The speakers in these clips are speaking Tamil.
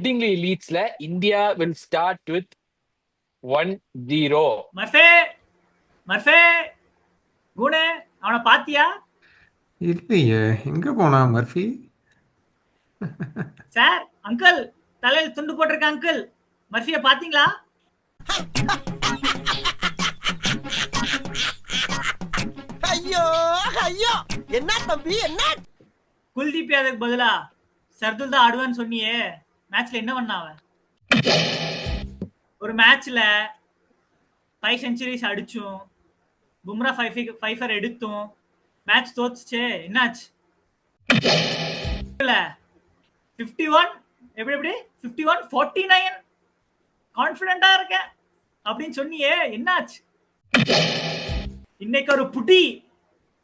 Headingly leadsல India will start with 1-0. Murphy Murphy குணே அவனை பாத்தியா? இல்லையே, எங்க போனா மர்ஃபி? சார் அங்கிள், தலையில துண்டு போட்டிருக்க அங்கிள், மர்ஃபிய பாத்தீங்களா? ஐயோ ஐயோ, என்ன தம்பி என்ன? குல்தீப் யாதவுக்கு பதிலா சர்துல் தான் ஆடுவான்னு சொன்னியே, மேட்ச்ல என்ன பண்ண அவன்? ஒரு மேட்ச்ல 5 செஞ்சுரிஸ் அடிச்சும் பும்ரா 5 எடுத்தும் மேட்ச் தோத்துச்சே, என்னாச்சு? 51 எப்படி 51-49 கான்பிடண்டா இருக்கேன் அப்படின்னு சொன்னியே, என்னாச்சு? இன்னைக்கு ஒரு புட்டி.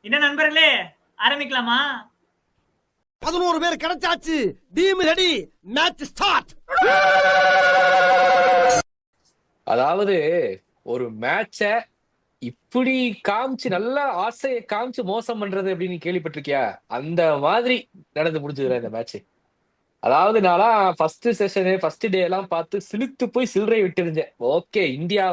என்ன நண்பர்களே, ஆரம்பிக்கலாமா? 11 பேர் கிடைச்சாச்சு. Team ready, match start. அதாவது ஒரு மேட்ச இப்படி காமிச்சு நல்ல ஆசையை காமிச்சு மோசம் பண்றது அப்படின்னு கேள்விப்பட்டிருக்கியா? அந்த மாதிரி நடந்து முடிஞ்சதுல இந்த மேட்ச். அதாவது நான்லாம் ஃபர்ஸ்ட் செஷனு ஃபர்ஸ்ட் டே எல்லாம் பார்த்து சிலுத்து போய் சில்லறை விட்டுருந்தேன். ஓகே, இந்தியா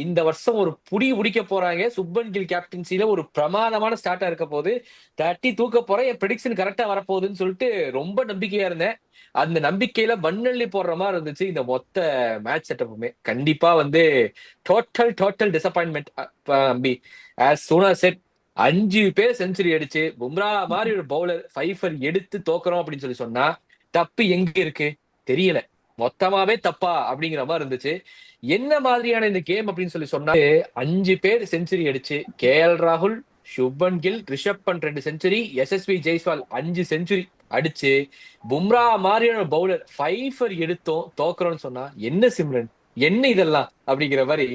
இந்த வருஷம் ஒரு புடி பிடிக்க போறாங்க. சுப்மன் கில் கேப்டன்சில ஒரு பிரமாதமான ஸ்டார்டா இருக்க போது, தட்டி தூக்க போறேன், என் ப்ரெடிக்ஷன் கரெக்டா வரப்போகுதுன்னு சொல்லிட்டு ரொம்ப நம்பிக்கையா இருந்தேன். அந்த நம்பிக்கையில மண்ணள்ளி போடுற மாதிரி இருந்துச்சு இந்த மொத்த மேட்ச் செட்டப்புமே. கண்டிப்பா டோட்டல் டிசப்பாயின்மெண்ட் அம்பி. ஆஸ் சூன் அஸ் செட், 5 பேர் செஞ்சுரி அடிச்சு பும்ரா மாதிரி ஒரு பவுலர் 5 எடுத்து தோக்குறோம் அப்படின்னு சொன்னா தப்பு எங்க இருக்கு தெரியல. மொத்தமாவே தப்பா அப்படிங்கிற மாதிரி இருந்துச்சு. என்ன மாதிரியான இந்த கேம் அப்படின்னு சொன்னா 5 பேர் செஞ்சுரி அடிச்சு, KL ராகுல், Shubman Gill, Rishabh Pant 2 century, SSV Jaiswal 5 century அடிச்சு பும்ரா மாதிரியான பவுலர் 5 எடுத்தோம் தோக்குறோம்னு சொன்னா என்ன சிம்ரன், என்ன இதெல்லாம் அப்படிங்கிற மாதிரி.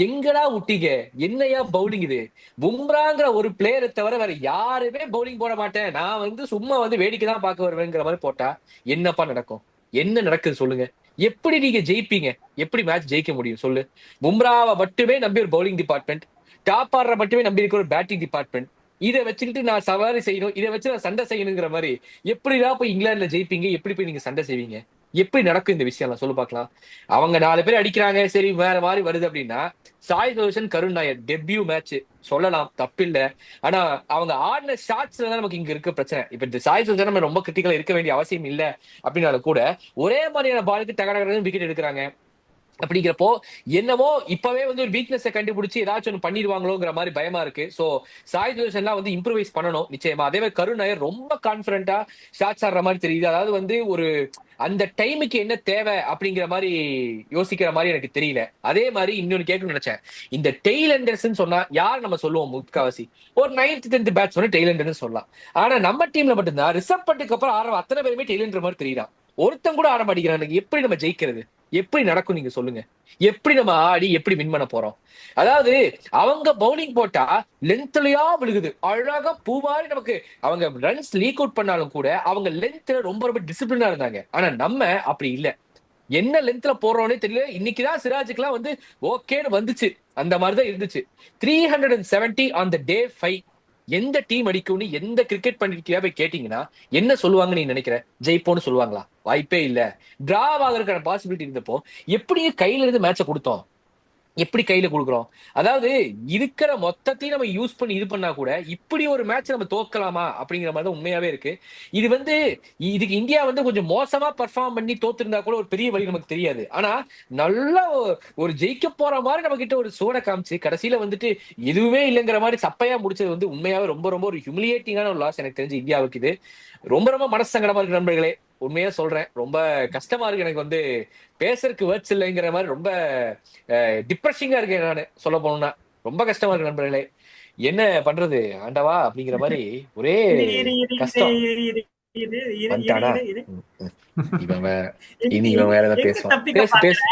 எங்கடா விட்டீங்க? என்னையா பவுலிங் இது? பும்ராங்கிற ஒரு பிளேயரை தவிர வேற யாருமே பவுலிங் போட மாட்டேன், நான் சும்மா வேடிக்கை தான் பார்க்க வருவேங்கிற மாதிரி போட்டா என்னப்பா நடக்கும்? என்ன நடக்குது சொல்லுங்க? எப்படி நீங்க ஜெயிப்பீங்க? எப்படி மேட்ச் ஜெயிக்க முடியும் சொல்லு? பும்ராவை மட்டுமே நம்பி ஒரு பவுலிங் டிபார்ட்மெண்ட், டாப் ஆர்டரை மட்டுமே நம்பி இருக்கிற ஒரு பேட்டிங் டிபார்ட்மெண்ட், இதை வச்சுக்கிட்டு நான் சவாரி செய்யணும், இதை வச்சு நான் சண்டை செய்யணுங்கிற மாதிரி எப்படிதான் போய் இங்கிலாந்துல ஜெயிப்பீங்க? எப்படி போய் நீங்க சண்டை செய்வீங்க? எப்படி நடக்கும் இந்த விஷயம் சொல்லு பார்க்கலாம். அவங்க 4 பேர் அடிக்கிறாங்க, சரி வேற மாதிரி வருது அப்படின்னா சாய் சுதர்ஷன், கருண் நாயர் டெபியூ மேட்ச் சொல்லலாம், தப்பில்லை. ஆனா அவங்க ஆடின ஷாட்ஸ்ல தான் நமக்கு இங்க இருக்க பிரச்சனை. இப்ப இந்த சாய் சுதர்ஷன் நம்ம ரொம்ப கிரிட்டிக்கலா இருக்க வேண்டிய அவசியம் இல்லை அப்படின்னாலும் கூட ஒரே மாதிரியான பாலுக்கு டகடகன்னு விக்கெட் எடுக்கிறாங்க. அப்படிங்கிறப்போ என்னமோ இப்பவே ஒரு வீக்னஸ் கண்டுபிடிச்சு ஏதாச்சும் ஒன்று பண்ணிடுவாங்களோங்கிற மாதிரி பயமா இருக்கு. சோ சாய் சுதர்ஷன்லாம் இம்ப்ரூவைஸ் பண்ணணும் நிச்சயமா. அதே மாதிரி கருண் நாயர் ரொம்ப கான்பிடண்டா ஷாட்ஸ் ஆடுற மாதிரி தெரியுது. அதாவது ஒரு அந்த டைமுக்கு என்ன தேவை அப்படிங்கிற மாதிரி யோசிக்கிற மாதிரி எனக்கு தெரியல. அதே மாதிரி இன்னொன்னு கேட்கணும்னு நினைச்சேன். இந்த டெய்லண்டர்ஸ் சொன்னா யார் நம்ம சொல்லுவோம்? முக்காவாசி ஒரு 9th 10th பேட்ச் சொன்னா டெய்லண்டர்ஸ் சொல்லலாம். ஆனா நம்ம டீம்ல மட்டும்தான் ரிசர்வ் பண்ணிட்டு அப்புறம் ஆடுற அத்தனை பேருமே டெய்லண்டர் மாதிரி தெரியுறான். ஒருத்தன் கூட ஆட மாட்டேங்கிறான். எப்படி நம்ம ஜெயிக்கிறது? எப்படி நடக்கும் நீங்க சொல்லுங்க? எப்படி நம்ம ஆடி எப்படி வின் பண்ண போறோம்? அதாவது அவங்க பவுலிங் போட்டா லென்த்லயா விழுகுது, அழகா பூ மாதிரி நமக்கு. அவங்க ரன்ஸ் லீக் அவுட் பண்ணாலும் கூட அவங்க லென்த்ல ரொம்ப ரொம்ப டிசிப்ளினா இருந்தாங்க. ஆனா நம்ம அப்படி இல்ல. என்ன லென்த்ல போறோம்னே தெரியல. இன்னைக்குதான் சிராஜுக்குலாம் ஓகேன்னு வந்துச்சு, அந்த மாதிரிதான் இருந்துச்சு. 370 ஆன் த டே 5. எந்த டீம் அடிக்கும்னு எந்த கிரிக்கெட் பண்ணிருக்கியா போய் கேட்டீங்கன்னா என்ன சொல்லுவாங்க நீ நினைக்கிற? ஜெயிப்போன்னு சொல்லுவாங்களா? வாய்ப்பே இல்ல. டிராவ் ஆகிறதுக்கான பாசிபிலிட்டி இருந்தப்போ எப்படியே கையில இருந்து மேட்சை கொடுத்தோம்? எப்படி கையில கொடுக்குறோம்? அதாவது இருக்கிற மொத்தத்தையும் நம்ம யூஸ் பண்ணி இது பண்ணா கூட இப்படி ஒரு மேட்ச் நம்ம தோக்கலாமா அப்படிங்கிற மாதிரி தான் உண்மையாவே இருக்கு. இது இதுக்கு இந்தியா கொஞ்சம் மோசமா பர்ஃபார்ம் பண்ணி தோத்திருந்தா கூட ஒரு பெரிய வழி நமக்கு தெரியாது. ஆனா நல்லா ஒரு ஜெயிக்க போற மாதிரி நம்ம கிட்ட ஒரு சூட காமிச்சு கடைசியில எதுவுமே இல்லைங்கிற மாதிரி சப்பையா முடிச்சது உண்மையாவே ரொம்ப ரொம்ப ஒரு ஹியூமிலியேட்டிங்கான ஒரு லாஸ் எனக்கு தெரிஞ்சு இந்தியாவுக்கு. இது ரொம்ப ரொம்ப மனசு சங்கடமா இருக்கு நண்பர்களே. உண்மையா சொல்றேன், ரொம்ப கஷ்டமா இருக்கு எனக்கு. பேசுறதுக்கு வேர்ட்ஸ் இல்லைங்கிற மாதிரி ரொம்ப டிப்ரெஷிங்கா இருக்கு. நானு சொல்ல போனோம்னா ரொம்ப கஷ்டமா இருக்கு நண்பர்களே. என்ன பண்றது ஆண்டவா அப்படிங்கிற மாதிரி ஒரே கஷ்டம். வந்துட்டானா இவன் இனி இவன் வேற ஏதாவது பேசுவான். பேசு பேசு.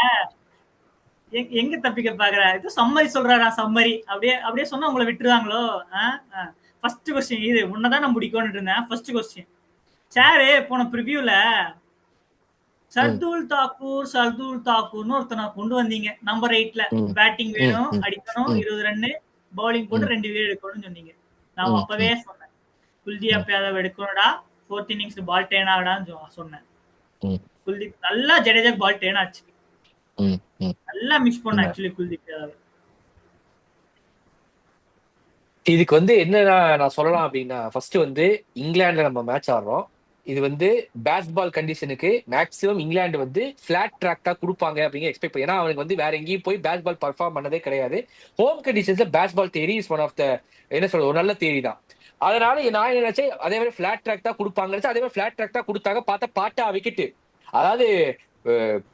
எங்க தப்பிக்க பாக்குற? இது சம்மரி சொல்றாரா? சம்மரி அப்படியே சொன்னா உங்களை விட்டுருவாங்களோ? ஃபர்ஸ்ட் கொஸ்டின் இது உன்னதான் நான் முடிக்கணும்னு இருந்தேன். ஃபர்ஸ்ட் கொஸ்டின், சாரு போன ப்ரிவியூல சர்துல் தாக்கூர்னு ஒருத்தனை கொண்டு வந்தீங்க. நம்பர் 8ல பேட்டிங் வேணும், அடிக்கணும், 20 ரன்னு, பவுலிங் போட்டு 2 விக்கெட் எடுக்கணும்னு சொன்னீங்க. நான் அப்பவே சொன்னேன், குல்தீப் யாதவ் எடுக்கணும்டா, 4th இன்னிங்ஸ் பால் டேன் ஆகடான்னு சொன்னேன். குல்தீப் நல்லா ஜடேஜா பால் டேன் ஆச்சு. ம், ம். நல்லா மிஸ் பண்ண உண்மை. ஆக்சுவலி குல்தீப் யாதவ். இதுக்கு வந்து என்ன நான் சொல்லலாம் அப்படின்னா, ஃபர்ஸ்ட் வந்து இங்கிலாந்துல நம்ம மேட்ச் ஆடுறோம். இது வந்து பேஸ்பால் கண்டிஷனுக்கு மேக்ஸிமம் இங்கிலாந்து வந்து ஃபிளாட் ட்ராக் தான் கொடுப்பாங்க அப்படிங்கிற எக்ஸ்பெக்ட் பண்ணி. ஏன்னா அவனுக்கு வந்து வேற எங்கேயும் போய் பேஸ்பால் பர்ஃபார்ம் பண்ணதே கிடையாது. ஹோம் கண்டிஷன்ஸ்ல Bazball theory is one of the என்ன சொல்றது ஒரு நல்ல தியரி தான். அதனால நான் என்ன நினைச்சேன், அதே மாதிரி ஃபிளாட் ட்ராக் தான் கொடுப்பாங்க. அதே மாதிரி ஃபிளாட் ட்ராக் தான் கொடுத்தாங்க. பார்த்தா பாட்டா விக்கெட். அதாவது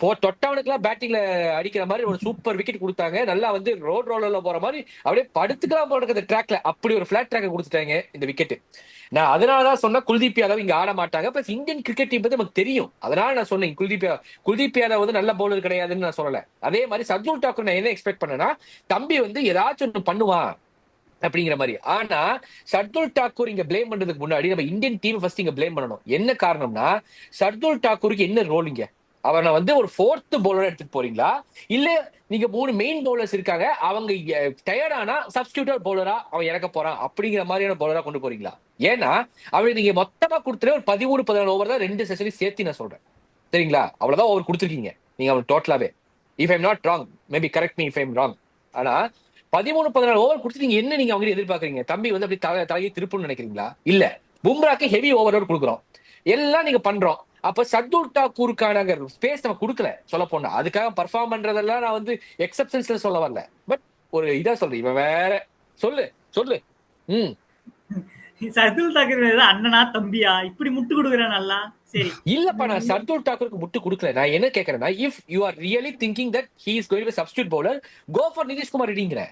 தொட்டவனுக்குலாம் பேட்டிங்ல அடிக்கிற மாதிரி ஒரு சூப்பர் விக்கெட் கொடுத்தாங்க. நல்லா வந்து ரோட் ரோலர்ல போற மாதிரி அப்படியே படுத்துக்கலாம் போல அந்த ட்ராக்ல அப்படி ஒரு ஃபிளாட் ட்ராக் கொடுத்துட்டாங்க இந்த விக்கெட். நான் அதனாலதான் சொன்னா குல்தீப் யாதவ் இங்க ஆட மாட்டாங்க. பிளஸ் இந்தியன் கிரிக்கெட் டீம் பத்தி நமக்கு தெரியும். அதனால நான் சொன்னேன் குல்தீப் யாதவ் வந்து நல்ல பவுலர் கிடையாதுன்னு நான் சொல்லல. அதே மாதிரி சர்துல் டாக்கூர் நான் என்ன எக்ஸ்பெக்ட் பண்ணேன்னா, தம்பி வந்து ஏதாச்சும் ஒன்று பண்ணுவான் அப்படிங்கிற மாதிரி. ஆனா சர்துல் டாக்கூர் இங்க பிளேம் பண்றதுக்கு முன்னாடி நம்ம இந்தியன் டீம் ஃபர்ஸ்ட் இங்க பிளேம் பண்ணணும். என்ன காரணம்னா, சர்துல் டாக்கூருக்கு என்ன ரோல் இங்க? அவனை வந்து ஒரு ஃபோர்த் பவுலர் எடுத்துட்டு போறீங்களா, இல்ல நீங்க 3 மெயின் பவுலர்ஸ் இருக்காங்க, அவங்க டயர்டானா சப்ஸ்டியூட்டர் பவுலரா அவன் இறக்க போறான் அப்படிங்கிற மாதிரியான பவுலரா கொண்டு போறீங்களா? ஏன்னா அவனுக்கு நீங்க மொத்தமா கொடுத்துட்டு ஒரு 13-14 ஓவர் தான் 2 செஷனையும் சேர்த்து நான் சொல்றேன். சரிங்களா? அவ்வளவுதான் ஓவர் கொடுத்துருக்கீங்க நீங்க அவன் டோட்டலாவே. If I'm not wrong, maybe correct me if I'm wrong. ஆனா 13-14 ஓவர் கொடுத்து நீங்க என்ன நீங்க அவங்க எதிர்பார்க்கறீங்க? தம்பி வந்து அப்படி தலையை திருப்புன்னு நினைக்கிறீங்களா? இல்ல, பும்ராக்கு ஹெவி ஓவரோடு கொடுக்குறோம், எல்லாம் நீங்க பண்றோம். அப்ப சர்துல் டாக்கூருக்கான ஸ்பேஸ் நம்ம கொடுக்கல சொல்ல போனா. அதுக்காக பர்ஃபார்ம் பண்றதெல்லாம் நான் வந்து எக்ஸப்ஷன்ஸ்ல சொல்ல வரல. பட் ஒரு இதா சொல்றேன். இவன் வேற சொல்லு சொல்லு. ம் சர்துல் தாக்கூர் அண்ணனா தம்பியா இப்படி முட்டு கொடுக்குறேன் நல்லா. சரி இல்லப்பா, நான் சர்துல் டாக்கூருக்கு முட்டு கொடுக்கல. நான் என்ன கேட்கறேன்னா, if you are really thinking that he is going to substitute bowler, go for Nitish Kumar ரெட்டிங்கிற.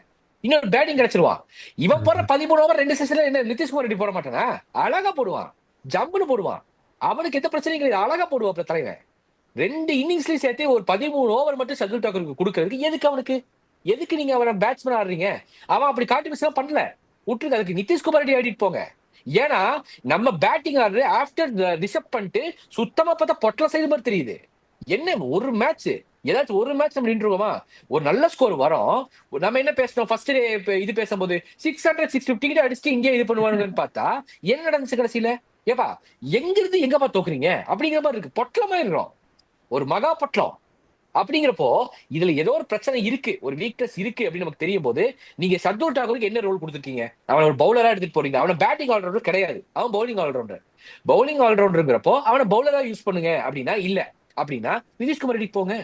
இன்னொரு பேட்டிங் கிடைச்சிருவான். இவன் போற 13 ஓவர் 2 செஷன்ல என்ன நிதிஷ்குமார் ரெட்டி போட மாட்டானா? அழகா போடுவான், ஜம்முன்னு போடுவான். அவனுக்கு எந்த பிரச்சனையும் கிடையாது, அழகா போடுவான் தலைவன். 2 இன்னிங்ஸ்லயும் சேர்த்து ஒரு 13 ஓவர் மட்டும் சர்துல் டாக்கூருக்கு கொடுக்கறதுக்கு எதுக்கு அவனுக்கு? எதுக்கு நீங்க அவனை பேட்ஸ்மேன் ஆடுறீங்க? அவன் அப்படி கான்ட்ரிபியூஷன் பண்ணல, விட்டுருக்கு. அதுக்கு நிதிஷ்குமார் ரெட்டி ஆடிட்டு போங்க. ஏன்னா நம்ம பேட்டிங் ஆடுறது ஆஃப்டர் ரிசப்ட் பண்ணிட்டு சுத்தமா பார்த்தா பொட்டல சைடு மாதிரி தெரியுது. என்ன ஒரு மேட்ச், ஏதாச்சும் ஒரு மேட்ச் நம்ம நின்றுவோமா? ஒரு நல்ல ஸ்கோர் வரும். நம்ம என்ன பேசணும் ஃபர்ஸ்ட் இது பேசும்போது 600 650 கிட்ட அடிச்சுட்டு இந்தியா இது பண்ணுவானுங்கன்னு பார்த்தா என்ன நடந்துச்சு கடைசியில? ஏப்பா எங்க இருந்து எங்கப்பா தோக்குறீங்க அப்படிங்கிற மாதிரி இருக்கு. பொட்டலமா இருக்கிறோம், ஒரு மகா பொட்டலம். அப்படிங்கிறப்போ இதுல ஏதோ ஒரு பிரச்சனை இருக்கு, ஒரு வீக்னஸ் இருக்கு அப்படின்னு நமக்கு தெரியும் போது, நீங்க சர்துல் டாக்கூருக்கு என்ன ரோல் கொடுத்துருக்கீங்க? அவனை ஒரு பவுலரா எடுத்துட்டு போறீங்க. அவனை பேட்டிங் ஆல்ரவுண்டர் கிடையாது, அவன் பவுலிங் ஆல்ரவுண்டர். பவுலிங் ஆல்ரவுண்டர்ங்கிறப்போ அவனை பவுலரா யூஸ் பண்ணுங்க அப்படின்னா இல்ல. அப்படின்னா நிதிஷ்குமார் ரெட்டி போங்க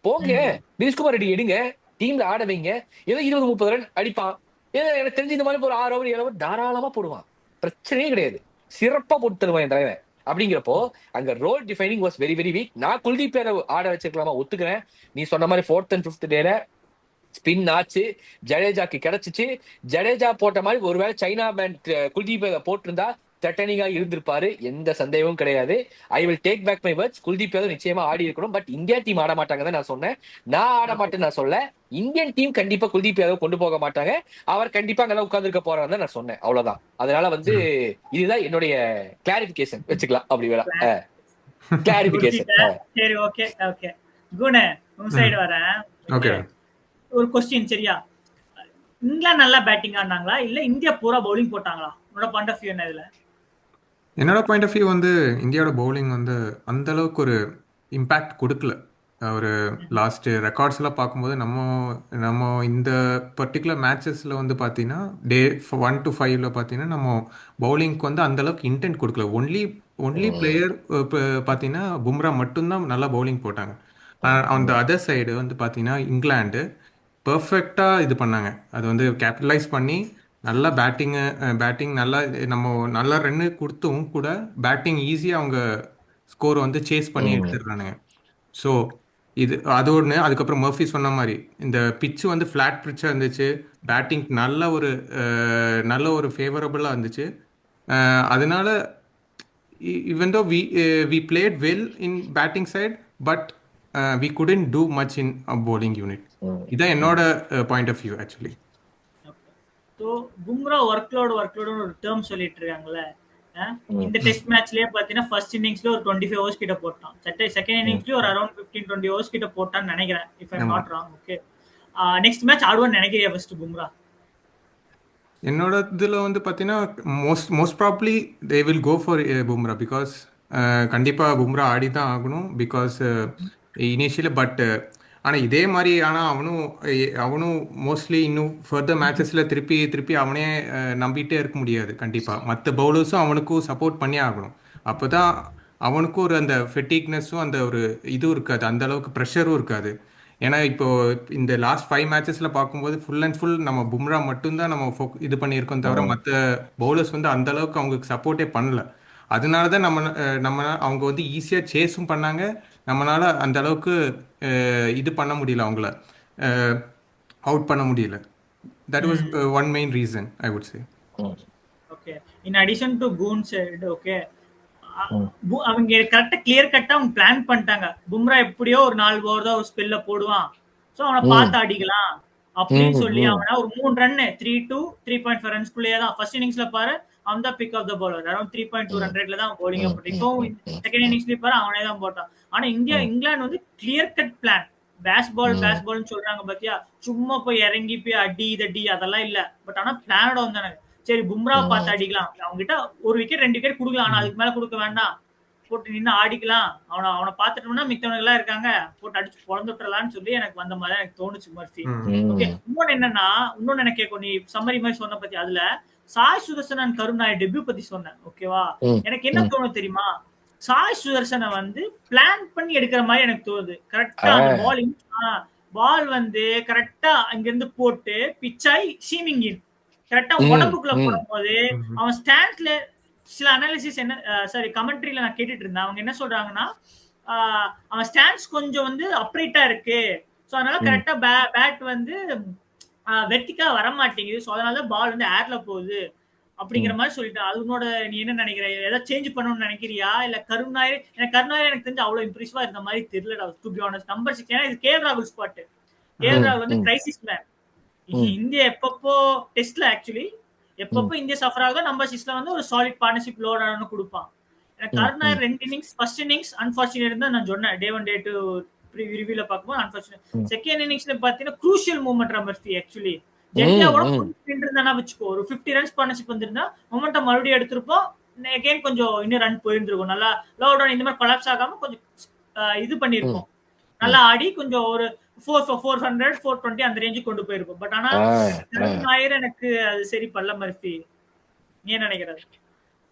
போங்க, நிதிஷ்குமார் ரெட்டி எடுங்க, டீம்ல ஆட வைங்க. ஏதோ 20-30 ரன் அடிப்பான். ஏதோ எனக்கு தெரிஞ்சு இந்த மாதிரி ஒரு 6 ஓவர் 7 ஓவர் தாராளமா போடுவான், பிரச்சனையே கிடையாது. சிறப்பா போட்டு தருவான் என் தலைவன். அப்படிங்கிறப்போ அங்க role defining was very very weak. நான் குல்தீப் யாதவ் ஆட வச்சிருக்கலாமா, ஒத்துக்கிறேன். நீ சொன்ன மாதிரி 4th and 5th டேல ஸ்பின் ஆச்சு, ஜடேஜாக்கு கிடைச்சிச்சு. ஜடேஜா போட்ட மாதிரி ஒருவேளை சைனா பேண்ட் குல்தீப் யாதவ் போட்டிருந்தா த்ரெட்டனிங்கா இருந்திருப்பாரு, எந்த சந்தேகமும் கிடையாது. I will take back my words. Kuldeep Yadav நிச்சயமா ஆடி இருக்கணும். பட் இந்தியா டீம் ஆட மாட்டாங்க தான் நான் சொன்னேன். நான் ஆட மாட்டேன்னு நான் சொல்ல, இந்தியன் டீம் கண்டிப்பா குல்தீப் யாதவ் கொண்டு போக மாட்டாங்க. அவர் கண்டிப்பா அங்கதான் உட்கார்ந்துருக்க போறாரு தான் நான் சொன்னேன். அவ்வளவுதான். அதனால வந்து இதுதான் என்னுடைய கிளாரிபிகேஷன் வச்சுக்கலாம். அப்படி வேலை கிளாரிபிகேஷன். சரி ஓகே ஓகே. குணே உன் சைடு வரேன். ஓகே. ஒரு கொஸ்டின் சரியா? இங்கிலாந்து நல்லா பேட்டிங் ஆடினாங்களா இல்ல இந்தியா பூரா பவுலிங் போட்டாங்களா? உன்னோட பாயிண்ட் ஆஃப் வியூ என்ன இதுல? என்னோட பாயிண்ட் ஆஃப் வியூ வந்து இந்தியாவோட பவுலிங் வந்து அந்த அளவுக்கு ஒரு இம்பேக்ட் கொடுக்கல. ஒரு லாஸ்ட் ரெக்கார்ட்ஸ் எல்லாம் பார்க்கும்போது நம்ம நம்ம இந்த பர்டிகுலர் மேட்சஸில் வந்து பார்த்தீங்கன்னா டே 1 to 5ல பார்த்தீங்கன்னா நம்ம பவுலிங்க்கு வந்து அந்த அளவுக்கு இன்டென்ட் கொடுக்கல. ஒன்லி பிளேயர் பார்த்தீங்கன்னா பும்ரா மட்டும்தான் நல்லா பவுலிங் போட்டாங்க. அந்த அதர் சைடு வந்து பார்த்தீங்கன்னா இங்கிலாந்து பர்ஃபெக்டாக இது பண்ணாங்க. அது வந்து கேபிட்டலைஸ் பண்ணி நல்லா பேட்டிங் நல்லா நம்ம நல்லா ரன்னு கொடுத்தும் கூட பேட்டிங் ஈஸியாக அவங்க ஸ்கோரை வந்து சேஸ் பண்ணி எடுத்துடுறானுங்க. ஸோ அது ஒன்று. அதுக்கப்புறம் மர்ஃபி சொன்ன மாதிரி இந்த பிச்சு வந்து ஃப்ளாட் பிச்சாக இருந்துச்சு. பேட்டிங் நல்ல ஒரு ஃபேவரபுளாக இருந்துச்சு. அதனால even though we played well in batting side, but we couldn't do much in a bowling unit. இதான் என்னோட point of view actually. So Bumrah workload ஒரு டேர்ம் சொல்லிட்டு இருக்காங்கல்ல. இந்த டெஸ்ட் மேட்ச்லயே பாத்தீங்கன்னா ஃபர்ஸ்ட் இன்னிங்ஸ்ல ஒரு 25 ஓவர்ஸ் கிட்ட போட்டான். செகண்ட் இன்னிங்ஸ்லயும் ஒரு அரௌண்ட் 15-20 ஓவர்ஸ் கிட்ட போட்டான்னு நினைக்கிறேன், if I not wrong. Okay, next match ஆடுவான்னு நினைக்கிறியா ஃபர்ஸ்ட் பும்ரா? என்னோட இதில் வந்து பார்த்தீங்கன்னா most probably they will go for Bumrah. Because கண்டிப்பாக பும்ரா ஆடி தான் ஆகணும் பிகாஸ் இனிஷியலி பட் ஆனால் இதே மாதிரி ஆனால் அவனும் மோஸ்ட்லி இன்னும் ஃபர்தர் மேட்சஸில் திருப்பி திருப்பி அவனே நம்பிட்டே இருக்க முடியாது. கண்டிப்பாக மற்ற பவுலர்ஸும் அவனுக்கும் சப்போர்ட் பண்ணி ஆகணும். அப்போ தான் அவனுக்கும் ஒரு அந்த ஃபெட்டிக்னஸும் அந்த ஒரு இதுவும் இருக்காது, அந்த அளவுக்கு ப்ரெஷரும் இருக்காது. ஏன்னா இப்போ இந்த லாஸ்ட் 5 மேட்சஸில் பார்க்கும்போது ஃபுல் அண்ட் ஃபுல் நம்ம பும்ரா மட்டும்தான் நம்ம இது பண்ணியிருக்கோம் தவிர மற்ற பவுலர்ஸ் வந்து அந்த அளவுக்கு அவங்களுக்கு சப்போர்ட்டே பண்ணல. அதனால தான் நம்ம அவங்க வந்து ஈஸியாக சேஸும் பண்ணாங்க. நம்மளால அந்த அளவுக்கு இது பண்ண முடியல, அவங்கள அவுட் பண்ண முடியல. That was one main reason I would say. Okay, in addition to கூன் சைடு, ஓகே, அவங்க கரெக்டா கிளியர் கட்டா அவங்க பிளான் பண்ணிட்டாங்க. பும்ரா எப்படியோ ஒரு 4 ஓவர் தான் ஒரு ஸ்பெல்ல போடுவான், சோ அவனை பார்த்து அடிக்கலாம் அப்படின்னு சொல்லி அவனை ஒரு 3 ரன் 3-2 3.5 ரன்ஸ்குள்ளேயே தான் ஃபர்ஸ்ட் இன்னிங்ஸ்ல பாரு அவன் தான் pick of the bowler. Around 3.2 run ரேட்ல தான் போலிங் போட்டு. இப்போ செகண்ட் இன்னிங்ஸ்ல பாரு அவனே தான் போட்டான். ஆனா இங்கிலாந்து வந்து கிளியர் கட் பிளான், பேஸ் பால்னு சொல்றாங்க பாத்தியா, சும்மா போய் இறங்கி போய் அடி இதடி அதெல்லாம் இல்ல. பட் ஆனா பிளானோட வந்தானு, சரி பும்ரா பார்த்து அடிக்கலாம், அவங்க கிட்ட ஒரு விக்கெட் 2 விக்கெட் கொடுக்கலாம், ஆனா அதுக்கு மேல கொடுக்க வேண்டாம், போட்டு நின்று ஆடிக்கலாம், அவனை பார்த்துட்டோம்னா மித்தவங்க எல்லாம் இருக்காங்க, போட்டு அடிச்சு பொழந்து விட்டுறலாம்னு சொல்லி எனக்கு வந்த மாதிரி எனக்கு தோணுச்சு மர்ஃபி. ஓகே, இன்னொன்னு என்ன கேட்கும், நீ சம்மரி மாதிரி சொன்ன பத்தி, அதுல சாய் சுதர்சன் அண்ட் கருண் நாயர் டெபியூ பத்தி சொன்னேன். ஓகேவா, எனக்கு என்ன தோணும் தெரியுமா, சாய் சுதர்சனை வந்து பிளான் பண்ணி எடுக்கிற மாதிரி எனக்கு தோணுது. கரெக்டா அந்த பால் வந்து கரெக்டா அங்கிருந்து போட்டு பிச்சாய் சீமிங் இன் கரெக்டா உடம்புக்குள்ள போடும்போது அவன் ஸ்டாண்ட்ல சில அனாலிசிஸ் என்ன சாரி கமெண்ட்ரியில நான் கேட்டுட்டு இருந்தேன். அவங்க என்ன சொல்றாங்கன்னா, அவன் ஸ்டாண்ட்ஸ் கொஞ்சம் வந்து அப்ரைட்டா இருக்கு, சோ அதனால கரெக்டா பேட் வந்து வெர்டிக்கா வர மாட்டேங்குது, சோ அதனால பால் வந்து ஏர்ல போகுது அப்படிங்கிற மாதிரி சொல்லிட்டு. அதனோட நீ என்ன நினைக்கிற, ஏதாவது சேஞ்ச் பண்ணணும்னு நினைக்கிறியா, இல்ல கருண் நாயர் எனக்கு தெரிஞ்சு அவ்வளவு இம்ப்ரெசிவா இருந்த மாதிரி தெரியல டு பி ஆனஸ்ட். நம்பர் 6 ஏன்னா இது கேஎல் ராகுல் ஸ்பாட். கேஎல் ராகுல் வந்து கிரைசிஸ் மேன். இந்தியா எப்பப்போ டெஸ்ட்ல ஆக்சுவலி எப்பப்போ இந்தியா சஃபர் ஆகுதோ நம்பர் 6ல வந்து ஒரு சாலிட் பார்ட்னர்ஷிப் லோட் ஆனு கொடுப்பான். எனக்கு Karun Nair 2 innings, first innings unfortunate தான் நான் சொன்னேன், டே 1 டே 2 ரிவ்யூல பார்க்கும்போது அன்பார்ச்சுனேட். செகண்ட் இன்னிங்ஸ்ல பாத்தீங்கன்னா க்ரூஷியல் மூவ்மெண்ட் ரமர்த்தி ஆக்சுவலி ஜெட்டியாவோட கொஞ்சம் இருந்தா வச்சுக்கோ, ஒரு 50 ரன்ஸ் பார்ட்னர்ஷிப் வந்திருந்தா மொமெண்டம் மறுபடியும் எடுத்திருப்போம், அகைன் கொஞ்சம் இன்னும் ரன் போயிருந்திருக்கும், நல்லா லோ டவுன் இந்த மாதிரி கொலாப்ஸ் ஆகாம கொஞ்சம் இது பண்ணிருக்கோம், நல்லா ஆடி கொஞ்சம் ஒரு 400 420 அந்த ரேஞ்சு கொண்டு போயிருக்கும். பட் ஆனா நாயர் எனக்கு அது சரி பல்ல மர்ஃபி, நீ என்ன நினைக்கிறது?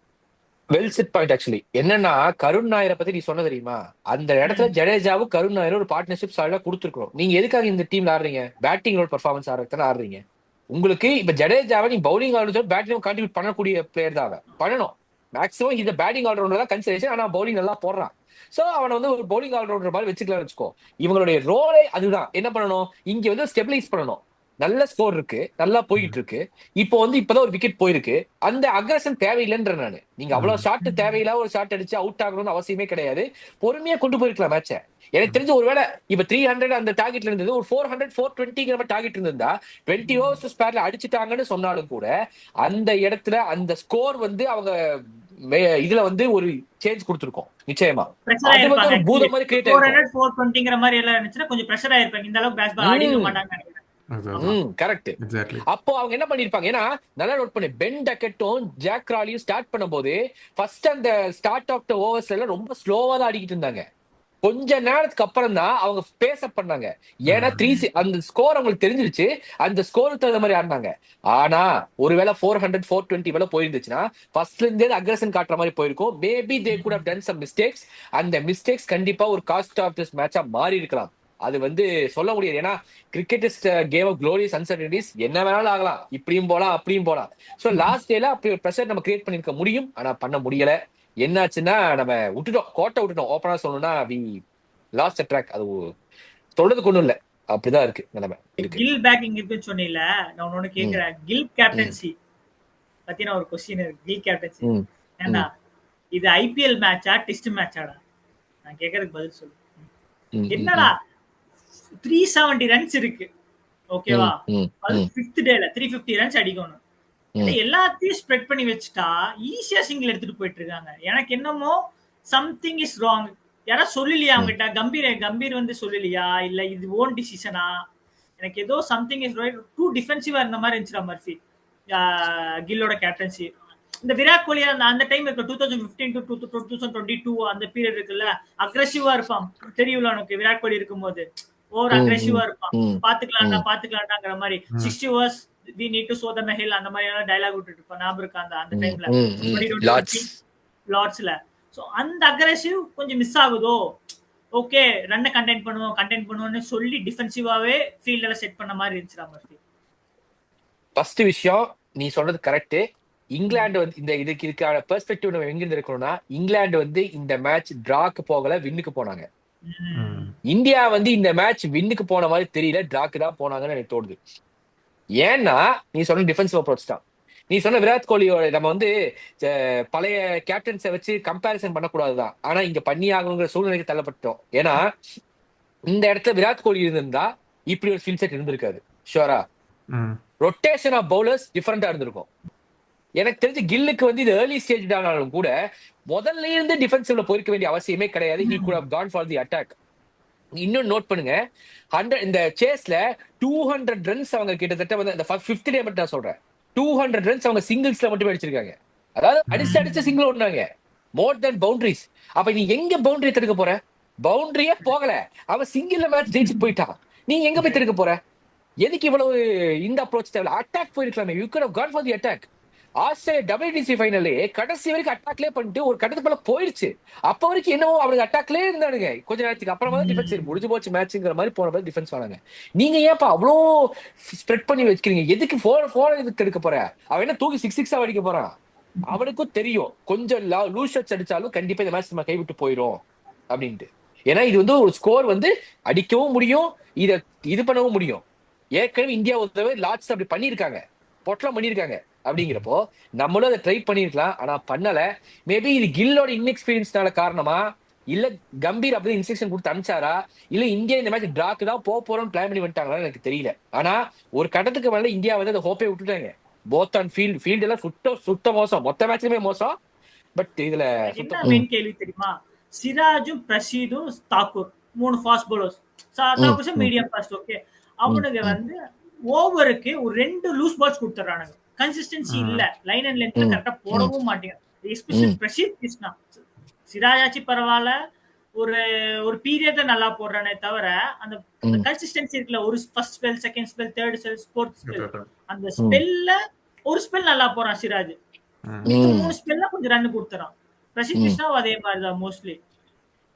Well set point. ஆக்சுவலி என்னன்னா, கருண் நாயரை பத்தி நீ சொன்ன தெரியுமா, அந்த இடத்துல ஜடேஜாவும் கருண் நாயரும் ஒரு பார்ட்னர்ஷிப் சாலிடா கொடுத்துருக்கோம். நீங்க எதுக்காக இந்த டீம்ல ஆடுறீங்க, பேட்டிங் ரோல் பர்ஃபார்மன்ஸ் ஆடுறதுக்கு ஆடுறீங்க. உங்களுக்கு இப்ப ஜடேஜாவை நீ பவுலிங் ஆல்ரவுண்டர் பேட்டிங் கான்ட்ரிபியூட் பண்ணக்கூடிய பிளேயர் தான் அவன், பண்ணணும். மேக்ஸிமம் இந்த பேட்டிங் ஆல்ரவுண்டர் தான் கன்சிடரேஷன், ஆனா பவுலிங் நல்லா போடுறான், சோ அவனை வந்து ஒரு பவுலிங் ஆல்ரவுண்டர் மாதிரி வச்சுக்கலாம் வச்சுக்கோ. இவங்களுடைய ரோலே அதுதான். என்ன பண்ணணும், இங்க வந்து ஸ்டெபிலைஸ் பண்ணணும். நல்ல ஸ்கோர் இருக்கு, நல்லா போயிட்டு இருக்கு, இப்போ வந்து இப்பதான் ஒரு விக்கெட் போயிருக்கு, அந்த அக்ரஷன் தேவையில்லைன்ற நானு. நீங்க அவ்வளவு ஷாட் தேவையில்லாத ஒரு ஷாட் அடிச்சு அவுட் ஆகணும்னு அவசியமே கிடையாது, பொறுமையா கொண்டு போயிருக்கலாம் மேட்ச. எனக்கு தெரிஞ்ச ஒருவேளை இப்ப 300 அந்த டார்கெட்ல இருந்தது ஒரு 400 420 மாதிரி டார்கெட் இருந்திருந்தா 20 ஓவர்ஸ் ஸ்பேர்ல அடிச்சுட்டாங்கன்னு சொன்னாலும் கூட அந்த இடத்துல அந்த ஸ்கோர் வந்து அவங்க இதுல வந்து ஒரு சேஞ்ச் கொடுத்திருக்கோம் நிச்சயமா. அது வந்து ஒரு பூத மாதிரி கிரியேட் ஆயிடும். 420ங்கிற மாதிரி எல்லாம் இருந்துச்சுன்னா கொஞ்சம் பிரஷர் ஆயிருப்பாங்க, இந்த அளவுக்கு பேஸ் பால் ஆடிக்க மாட்டாங்க. கரெக்ட். அப்போ அவங்க என்ன பண்ணிருப்பாங்க, ஏன்னா நல்லா நோட் பண்ணி, பென் டக்கெட்டும் ஜாக் கிராலியும் ஸ்டார்ட் பண்ணும்போது ஃபர்ஸ்ட் அந்த ஸ்டார்ட் ஆஃப் த ஓவர்ஸ்ல ரொம்ப ஸ்லோவா தான் ஆடிக்கிட்டு இருந்தாங்க. கொஞ்ச நேரத்துக்கு அப்புறம் தான் அவங்க பேஸ் அப் பண்ணாங்க, ஏன்னா அந்த ஸ்கோர் அவங்களுக்கு தெரிஞ்சிருச்சு, அந்த ஸ்கோருக்கு தகுந்த மாதிரி ஆடினாங்க. ஆனா ஒருவேளை 400 420 வேலை போயிருந்துச்சுன்னா ஃபர்ஸ்ட்ல இருந்தே அக்ரஷன் காட்டுற மாதிரி போயிருக்கும். Maybe they could have done some mistakes. அந்த மிஸ்டேக்ஸ் கண்டிப்பா ஒரு காஸ்ட் ஆஃப் திஸ் மேட்சா மாறி இருக்கலாம். அது வந்து சொல்ல முடியாது, ஏன்னா cricket is game of glorious uncertainties, என்ன வேணாலும் ஆகலாம், இப்படியும் போலாம் அப்படியும் போலாம். ஸோ லாஸ்ட் டேல அப்படி ஒரு ப்ரெஷர் நம்ம கிரியேட் பண்ணிருக்க முடியும், ஆனா பண்ண முடியல. என்னாச்சுன்னா நம்ம கோட்டை விட்டுட்டோம். ஓப்பனா சொல்லணும்னா வி லாஸ்ட் ட்ராக். அது சொல்றதுக்கு ஒண்ணும் இல்ல, அப்படிதான் இருக்கு நிலைமை. கில் பேக்கிங் இருக்குன்னு சொன்னீல, நான் ஒன்னு கேக்குறேன். கில் கேப்டன்சி பத்தின ஒரு கொஸ்டின் இருக்கு. கில் கேப்டன்சி ஏண்டா இது ஐபிஎல் மேட்சா டெஸ்ட் மேட்சாடா? நான் கேக்குறதுக்கு பதில் சொல்லு. என்னடா 370 ரன்ஸ் இருக்கு, ஓகேவா, அது 5th டேல 350 ரன்ஸ் அடிக்கணும், எல்லாத்தையும் ஸ்ப்ரெட் பண்ணி வச்சுட்டா ஈஸியா சிங்கிள் எடுத்துட்டு போயிட்டு இருக்காங்க. எனக்கு என்னமோ சம்திங் இஸ் ராங். யாராவது சொல்லலையா அவங்ககிட்ட? கம்பீர் வந்து சொல்லலையா, இல்ல இது ஓன் டிசிஷனா? எனக்கு ஏதோ சம்திங் இஸ் ரைட், டூ டிஃபென்சிவா இருந்த மாதிரி இருந்துச்சு மர்ஃபி கில்லோட கேப்டன்சி. இந்த விராட் கோலி அந்த டைம் இருக்கு 2015 to 2022 அந்த பீரியட் இருக்குல்ல, அக்ரெசிவா இருப்பான். தெரியும்ல உனக்கு விராட் கோலி இருக்கும்போது ஓவர் அக்ரெசிவா இருப்பான். பாத்துக்கலாம்டாங்கிற மாதிரி 60 hours we need to show them a hill அந்த மாதிரி எல்லாம் டயலாக் விட்டுட்டு இருப்பான். ஞாபகம் இருக்கா அந்த டைம்ல 2020 லார்ட்ஸ்ல. சோ அந்த அக்ரெசிவ் கொஞ்சம் மிஸ் ஆகுதோ, ஓகே ரன்னை கண்டெயின் பண்ணுவோம்னு சொல்லி டிஃபென்சிவாவே ஃபீல்ட்ல செட் பண்ண மாதிரி இருந்துச்சு மர்ஃபி. ஃபர்ஸ்ட் விஷயம் நீ சொல்றது கரெக்ட். இங்கிலாந்து வந்து இந்த இதுக்கு இருக்கான பெர்ஸ்பெக்டிவ் நம்ம எங்க இருந்து இருக்கணும்னா, இங்கிலாந்து வந்து இந்த மேட்ச் டிராக்கு போகல, வின்னுக்கு போனாங்க. இந்தியா வந்து இந்த மேட்ச் வின்னுக்கு போன மாதிரி தெரியல, டிராக்கு தான் போனாங்கன்னு எனக்கு தோணுது. ஏன்னா நீ சொன்ன டிஃபென்சிவ் அப்ரோச் தான். நீ சொன்ன விராட் கோலியோட நம்ம வந்து பழைய கேப்டன்ஸை வச்சு கம்பேரிசன் பண்ணக்கூடாதுதான், ஆனா இங்க பண்ணி ஆகணுங்கிற சூழ்நிலைக்கு தள்ளப்பட்டோம். ஏன்னா இந்த இடத்துல விராட் கோலி இருந்திருந்தா இப்படி ஒரு ஸ்கில் செட் இருந்திருக்காது. ஷோரா ரொட்டேஷன் ஆஃப் பவுலர்ஸ் டிஃபரெண்டா இருந்திருக்கும். எனக்கு தெரிஞ்சு கில்லுக்கு வந்து இது ஏர்லி ஸ்டேஜ் ஆனாலும் கூட முதல்ல இருந்து டிஃபென்சிவ்ல போயிருக்க வேண்டிய அவசியமே கிடையாது. He could have gone for the attack. இன்னும் நோட் பண்ணுங்க, 100 இந்த சேஸ்ல 200 ரன்ஸ் அவங்க கிட்டத்தட்ட வந்து அந்த 5th டே மட்டும் நான் சொல்றேன், 200 ரன்ஸ் அவங்க சிங்கிள்ஸ்ல மட்டுமே அடிச்சிருக்காங்க. அதாவது அடிச்சு சிங்கிள் ஓடுனாங்க, மோர் தென் பவுண்டரிஸ். அப்ப நீ எங்க பவுண்டரி தடுக்க போற? பவுண்டரியே போகல, அவன் சிங்கிள்ல மேட்ச் ஜெயிச்சு போயிட்டான். நீங்க எங்க போய் தடுக்க போற? எதுக்கு இவ்வளவு இந்த அப்ரோச் தேவை? அட்டாக் போயிருக்கலாமே, you could have gone for the attack. Australia WTC ஃபைனலே கடைசி வரைக்கும் அட்டாக்லேயே பண்ணிட்டு ஒரு கட்டத்து போல போயிடுச்சு. அப்ப வரைக்கும் என்னவோ அவனுக்கு அட்டாக்லேயே இருந்தானுங்க. கொஞ்ச நேரத்துக்கு அப்புறமா தான் டிஃபென்ஸ் முடிஞ்சு போச்சு மேட்ச்ங்கிற மாதிரி போன மாதிரி டிஃபென்ஸ் ஆனாங்க. நீங்க ஏன்ப்பா அவ்வளோ ஸ்ப்ரெட் பண்ணி வச்சுக்கிறீங்க? எதுக்கு ஃபோர் எதுக்கு எடுக்க போற? அவன் என்ன தூக்கி 6 அடிக்க போறான்? அவனுக்கும் தெரியும் கொஞ்சம் லூஸ் ஷாட்ஸ் அடிச்சாலும் கண்டிப்பா இந்த மேட்ச் நம்ம கைவிட்டு போயிடும் அப்படின்ட்டு. ஏன்னா இது வந்து ஒரு ஸ்கோர் வந்து அடிக்கவும் முடியும், இது பண்ணவும் முடியும். ஏற்கனவே இந்தியா ஒரு லாட்ஸ் அப்படி பண்ணியிருக்காங்க, பொட்டலாம் பண்ணியிருக்காங்க. அப்படிங்கிறப்போ நம்மளும் அதை ட்ரை பண்ணிருக்கலாம், ஆனா பண்ணல. மேபி இது கில்லோட இன்எக்ஸ்பீரியன்ஸ்னால காரணமா, இல்ல கம்பீர் அப்படி இன்ஸ்ட்ரக்ஷன் கொடுத்து அனுப்பிச்சாரா, இல்ல இந்தியா இந்த மேட்ச் டிராக்கு தான் போறோம்னு பிளான் பண்ணி வந்துட்டாங்களா எனக்கு தெரியல. ஆனா ஒரு கட்டத்துக்கு மேல இந்தியா வந்து அந்த ஹோப்பே விட்டுட்டாங்க. போத் ஆன் ஃபீல்ட் எல்லாம் சுத்த மோசம், மொத்த மேட்ச்லயுமே மோசம். பட் இதுல மெயின் கேள்வி தெரியுமா, சிராஜும் பிரஷீதும் Thakur 3 fast bowlers, Thakur medium fast. Okay, அவனுக்கு வந்து ஓவருக்கு ஒரு 2 லூஸ் பால்ஸ் கொடுத்துறானுங்க. கன்சிஸ்டன்சி இல்ல, லைன் அண்ட் லென்த்ல கரெக்டா போடவும் மாட்டேங்க. எஸ்பெஷலி பிரஷீத் கிருஷ்ணா. சிராஜாச்சி பரவாயில்ல, ஒரு பீரியட்ல நல்லா போடுறானே தவிர அந்த கன்சிஸ்டன்சி இருக்குல்ல, ஒரு first spell, second spell, third spell, fourth spell, அந்த ஸ்பெல்ல ஒரு ஸ்பெல் நல்லா போறான் சிராஜ், 3 ஸ்பெல்ல கொஞ்சம் ரன் கொடுத்துறான். பிரஷீத் கிருஷ்ணாவும் அதே மாதிரிதான், மோஸ்ட்லி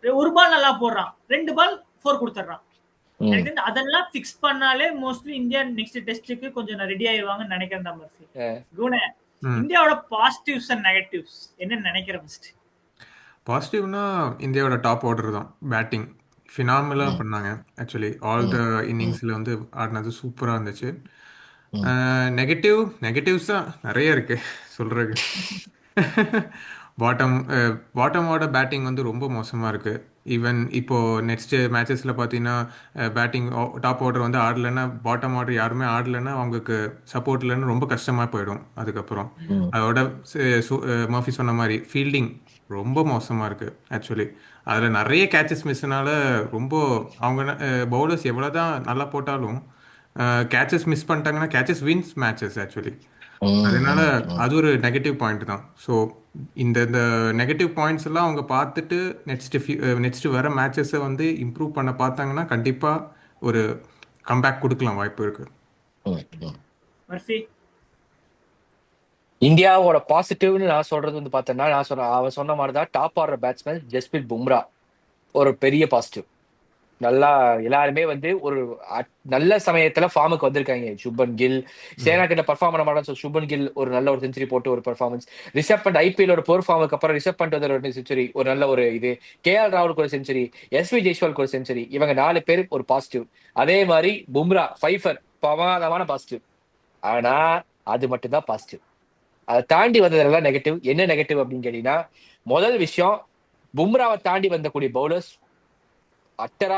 ஒரு பால் நல்லா போடுறான், 2 பால் 4 கொடுத்துறான். எனக்கு அதெல்லாம் பிக்ஸ் பண்ணாலே மோஸ்ட்லி இந்தியா நெக்ஸ்ட் டெஸ்டுக்கு கொஞ்சம் ரெடி ஆயிருவாங்கன்னு நினைக்கிறேன். குணே, இந்தியாவோட பாசிட்டிவ்ஸ் அண்ட் நெகட்டிவ்ஸ் என்ன நினைக்கிற? ஃபர்ஸ்ட் பாசிட்டிவ்னா இந்தியாவோட டாப் ஆர்டர் தான். பேட்டிங் ஃபினாமினலாக பண்ணாங்க. ஆக்சுவலி ஆல் த இன்னிங்ஸில் வந்து ஆடினது சூப்பராக இருந்துச்சு. நெகட்டிவ்ஸ் தான் நிறைய இருக்கு சொல்றதுக்கு. பாட்டமோட பேட்டிங் வந்து ரொம்ப மோசமாக இருக்குது. ஈவன் இப்போது நெக்ஸ்ட் மேட்சஸில் பார்த்தீங்கன்னா பேட்டிங் டாப் ஆர்டர் வந்து ஆடலைன்னா, பாட்டம் ஆர்டர் யாருமே ஆடலைன்னா அவங்களுக்கு சப்போர்ட் இல்லைன்னு ரொம்ப கஷ்டமாக போயிடும். அதுக்கப்புறம் அதோட மர்ஃபி சொன்ன மாதிரி ஃபீல்டிங் ரொம்ப மோசமாக இருக்குது. ஆக்சுவலி அதில் நிறைய கேச்சஸ் மிஸ்னால ரொம்ப அவங்க பவுலர்ஸ் எவ்வளோ தான் நல்லா போட்டாலும் கேச்சஸ் மிஸ் பண்ணிட்டாங்கன்னா, கேச்சஸ் வின்ஸ் மேட்சஸ் ஆக்சுவலி. அதனால அது ஒரு நெகட்டிவ் பாயிண்ட் தான். ஸோ இந்த நெகட்டிவ் பாயிண்ட்ஸ் எல்லாம் அவங்க பார்த்துட்டு நெக்ஸ்ட் வர மேட்சஸை வந்து இம்ப்ரூவ் பண்ண பார்த்தாங்கன்னா கண்டிப்பாக ஒரு கம்பேக் கொடுக்கலாம், வாய்ப்பு இருக்கு. இந்தியாவோட பாசிட்டிவ்னு நான் சொல்றது வந்து பார்த்தேன்னா, அவன் சொன்ன மாதிரி தான் டாப் ஆடுற பேட்ஸ்மேன் ஜஸ்பிரித் பும்ரா ஒரு பெரிய பாசிட்டிவ். நல்லா எல்லாருமே வந்து ஒரு நல்ல சமயத்துல ஃபார்முக்கு வந்திருக்காங்க. சுப்மன் கில் சேனா கிட்ட பர்ஃபார்ம் பண்ண மாட்டான்னு சுப்மன் கில் ஒரு நல்ல ஒரு செஞ்சுரி போட்டு ஒரு பர்ஃபார்மன்ஸ். ரிஷப் பண்ட் ஐபிஎல் ஒரு பெர்ஃபார்முக்கு அப்புறம் ரிஷப் பண்ட் வந்து ஒரு செஞ்சுரி, ஒரு நல்ல ஒரு இது. KL ராகுலுக்கு ஒரு செஞ்சுரி, SV ஜெய்ஸ்வாலுக்கு ஒரு செஞ்சுரி. இவங்க 4 பேர் ஒரு பாசிட்டிவ். அதே மாதிரி பும்ரா 5 பிரமாதமான பாசிட்டிவ். ஆனா அது மட்டும்தான் பாசிட்டிவ். அதை தாண்டி வந்ததெல்லாம் நெகட்டிவ். என்ன நெகட்டிவ் அப்படின்னு கேட்டீங்கன்னா, முதல் விஷயம் பும்ராவை தாண்டி வந்தக்கூடிய பவுலர்ஸ் அட்டரா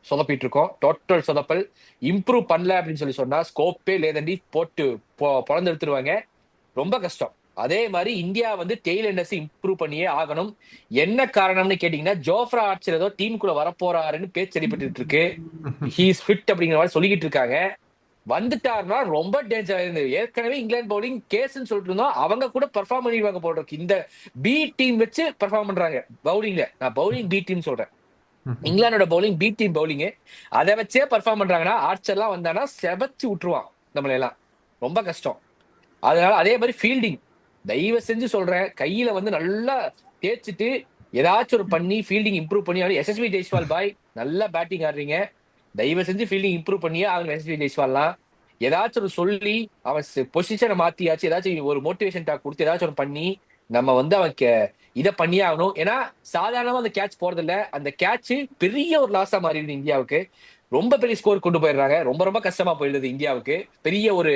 சொதப்பிட்டு இருக்கோம். டோட்டல் சொதப்பல். இம்ப்ரூவ் பண்ணல அப்படின்னு சொன்னா ஸ்கோப்பே லேதண்டி போட்டு பொழந்து எடுத்துருவாங்க, ரொம்ப கஷ்டம். அதே மாதிரி இந்தியா வந்து டெய்ல் எண்டர்ஸ் இம்ப்ரூவ் பண்ணியே ஆகணும். என்ன காரணம்னு கேட்டீங்கன்னா, ஜோஃப்ரா ஆர்ச்சர் ஏதோ டீமுக்குள்ள வரப்போறாருன்னு பேச்சு அடிபட்டு இருக்கு. ஹீ இஸ் ஃபிட் அப்படிங்கிற மாதிரி சொல்லிக்கிட்டு இருக்காங்க. வந்துட்டாருன்னா ரொம்ப டேஞ்சர் ஆயிருந்தது. ஏற்கனவே இங்கிலாந்து பவுலிங் கேஸ்ன்னு சொல்லிட்டு இருந்தோம், அவங்க கூட பெர்ஃபார்ம் பண்ணிடுவாங்க போல இருக்கு. இந்த பி டீம் வச்சு பெர்ஃபார்ம் பண்றாங்க பவுலிங்ல. நான் பவுலிங் பி டீம் சொல்றேன். இங்கிலாந்தோட பவுலிங் பி டீம் பவுலிங், அதை வச்சே பெர்ஃபார்ம் பண்றாங்கன்னா ஆர்ச்சர்லாம் வந்தானா செவச்சு விட்டுருவான் நம்மள எல்லாம். ரொம்ப கஷ்டம். அதனால அதே மாதிரி ஃபீல்டிங் தயவு செஞ்சு சொல்றேன், கையில வந்து நல்லா தேய்ச்சிட்டு ஏதாச்சும் ஒரு பண்ணி ஃபீல்டிங் இம்ப்ரூவ் பண்ணி. எஸ்எஸ்பி ஜெய்ஸ்வால் பாய் நல்லா பேட்டிங் ஆடுறீங்க, தயவு செஞ்சு ஃபீல்டிங் இம்ப்ரூவ் பண்ணியே அவங்க. எஸ்எஸ்பி ஜெய்ஸ்வால்லாம் ஏதாச்சும் ஒரு சொல்லி அவன் பொசிஷனை மாத்தியாச்சு, ஏதாச்சும் ஒரு மோட்டிவேஷன் டாக் கொடுத்து ஏதாச்சும் ஒரு பண்ணி நம்ம வந்து அவன் இதை பண்ணியே ஆகணும். ஏன்னா சாதாரணமா அந்த கேட்ச் போறது இல்ல, அந்த கேட்ச் பெரிய ஒரு லாஸா மாறிடுது இந்தியாவுக்கு. ரொம்ப பெரிய ஸ்கோர் கொண்டு போயிடுறாங்க, ரொம்ப ரொம்ப கஷ்டமா போயிடுது இந்தியாவுக்கு. பெரிய ஒரு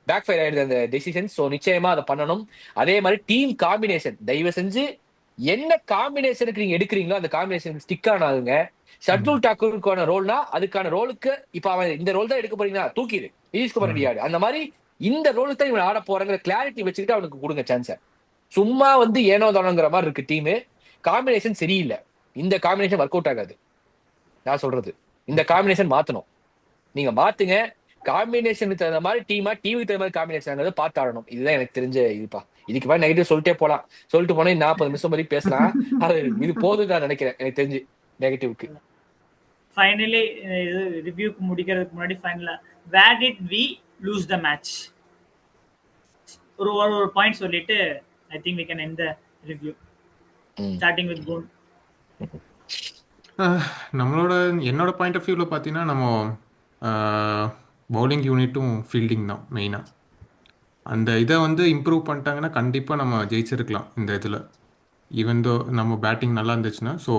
பேக் ஃபயர் ஆயிடுது அந்த டெசிஷன். ஸோ நிச்சயமா அதை பண்ணணும். அதே மாதிரி டீம் காம்பினேஷன் தயவு செஞ்சு என்ன காம்பினேஷனுக்கு நீங்க எடுக்கிறீங்களோ அந்த காம்பினேஷன் ஸ்டிக் ஆனாதுங்க. ஷர்துல் டாக்கூருக்கான ரோல்னா அதுக்கான ரோலுக்கு இப்ப அவன் இந்த ரோல் தான் எடுக்க போறீங்கன்னா தூக்கிடு, நிதிஷ்குமார் ரெட்டி ஆடு. அந்த மாதிரி இந்த ரோலுக்கு தான் இவன் ஆட போறங்கிற கிளாரிட்டி வச்சுக்கிட்டு அவனுக்கு கொடுங்க சான்ஸை. சும்மா வந்து ஏனோ தானோங்கிற மாதிரி இருக்கு டீமு. காம்பினேஷன் சரியில்லை, இந்த காம்பினேஷன் ஒர்க் அவுட் ஆகாது. நான் சொல்றது இந்த காம்பினேஷன் மாத்தணும். நீங்க மாத்துங்க. காம்பினேஷனுக்கு தகுந்த மாதிரி டீமா, டிவிக்கு தகுந்த மாதிரி காம்பினேஷன் பார்த்து ஆடணும். இதுதான் எனக்கு தெரிஞ்ச இதுப்பா. இதுக்கு மேலே நெகட்டிவ் சொல்லிட்டே போலாம். சொல்லிட்டு போனா 40 நிமிஷம் மாதிரி பேசலாம். அது இது போதும் நான் நினைக்கிறேன் எனக்கு தெரிஞ்சு நெகட்டிவ்க்கு. ஃபைனலி இது ரிவ்யூக்கு முடிக்கிறதுக்கு முன்னாடி ஃபைனலா where did we lose the match? ஒரு ஒரு பாயிண்ட் சொல்லிட்டு I think we can end the review starting with gun. என்னோட பாயிண்ட் ஆஃப் வியூவில் பார்த்தீங்கன்னா நம்ம பவுலிங் யூனிட்டும் ஃபீல்டிங் தான் மெயினாக. அந்த இதை வந்து இம்ப்ரூவ் பண்ணிட்டாங்கன்னா கண்டிப்பாக நம்ம ஜெயிச்சிருக்கலாம் இந்த இதில். ஈவன் தோ நம்ம பேட்டிங் நல்லா இருந்துச்சுன்னா. So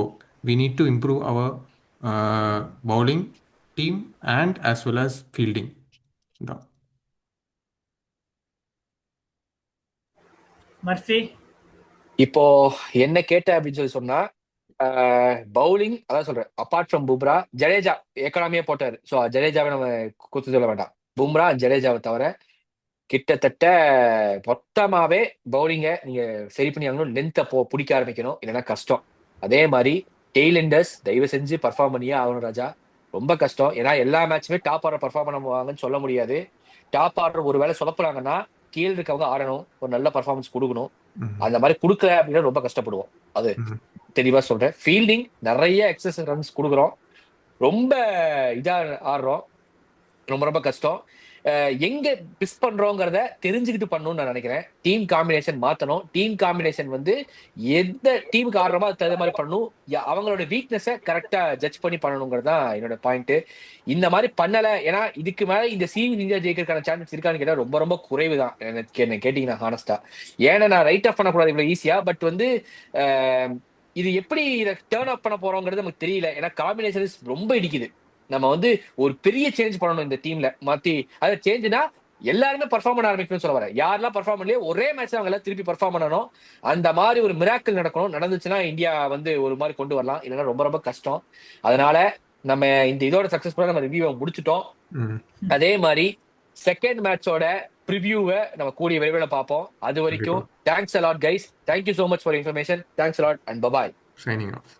we need to improve our bowling team and as well as fielding தான். மர்ஃபி, இப்போ என்ன கேட்ட அப்படின்னு சொல்லி சொன்னா, பவுலிங் அதான் சொல்றேன். அப்பார்ட் ஃப்ரம் பும்ரா, ஜடேஜா எக்கனாமியா போட்டாரு. ஸோ ஜடேஜாவை நம்ம குத்து சொல்ல வேண்டாம். பும்ரா ஜடேஜாவை தவிர கிட்டத்தட்ட மொத்தமாவே பவுலிங்கை நீங்க சரி பண்ணி ஆகணும். லென்த்தை பிடிக்க ஆரம்பிக்கணும், இல்லைன்னா கஷ்டம். அதே மாதிரி டெய்லெண்டர்ஸ் தயவு செஞ்சு பர்ஃபார்ம் பண்ணியே ஆகணும் ராஜா. ரொம்ப கஷ்டம். ஏன்னா எல்லா மேட்சுமே டாப் ஆர்டர் பர்ஃபார்ம் பண்ணுவாங்கன்னு சொல்ல முடியாது. டாப் ஆர்டர் ஒரு வேளை சொதப்புறாங்கன்னா கீழே இருக்கவங்க ஆடணும், ஒரு நல்ல பர்ஃபார்மன்ஸ் கொடுக்கணும். அந்த மாதிரி கொடுக்கல அப்படின்னா ரொம்ப கஷ்டப்படுவோம். அது தெளிவா சொல்றேன். ஃபீல்டிங் நிறைய எக்ஸஸ் ரன்ஸ் கொடுக்குறோம், ரொம்ப இதா ஆடுறோம், ரொம்ப ரொம்ப கஷ்டம். எங்க மிஸ் பண்றோங்கிறத தெரிஞ்சுக்கிட்டு பண்ணணும்னு நான் நினைக்கிறேன். டீம் காம்பினேஷன் மாத்தணும். டீம் காம்பினேஷன் வந்து எந்த டீமுக்கு ஆடுறோமோ அது தகுந்த மாதிரி பண்ணணும். அவங்களோட வீக்னஸை கரெக்டா ஜட்ஜ் பண்ணி பண்ணணுங்கிறது தான் என்னோட பாயிண்ட். இந்த மாதிரி பண்ணல, ஏன்னா இதுக்கு மேல இந்த சீரீஸ் இந்தியா ஜெயிக்கிறதுக்கான சான்சஸ் இருக்கான்னு கேட்டா ரொம்ப ரொம்ப குறைவு தான் என்ன கேட்டீங்கன்னா ஹானஸ்டா. ஏன்னா நான் ரைட் ஆஃப் பண்ணக்கூடாது இவ்வளவு ஈஸியா. பட் வந்து இது எப்படி இதை டேர்ன் அப் பண்ண போறோங்கிறது நமக்கு தெரியல. ஏன்னா காம்பினேஷன் ரொம்ப இடிக்குது. நம்ம வந்து ஒரு பெரிய சேஞ்ச் பண்ணணும் இந்த டீம்ல. மாத்தி அதை சேஞ்சுனா எல்லாருமே பர்ஃபார்ம் பண்ண ஆரம்பிக்கணும்னு சொல்ல வரேன். யாரெல்லாம் பர்ஃபார்ம் பண்ணலையோ ஒரே மேட்ச் அவங்க எல்லாம் திருப்பி பர்ஃபார்ம் பண்ணணும். அந்த மாதிரி ஒரு மிராக்கிள் நடக்கணும். நடந்துச்சுன்னா இந்தியா வந்து ஒரு மாதிரி கொண்டு வரலாம், இல்லைன்னா ரொம்ப ரொம்ப கஷ்டம். அதனால நம்ம இந்த இதோட சக்சஸ்ஃபுல்லா நம்ம ரிவ்யூவை முடிச்சுட்டோம். அதே மாதிரி செகண்ட் மேட்சோட ப்ரிவியூவை நம்ம கூடிய விரைவில் பார்ப்போம். அது வரைக்கும் thanks a lot guys. Thank you so much for information. Thanks a lot and bye bye. Signing off.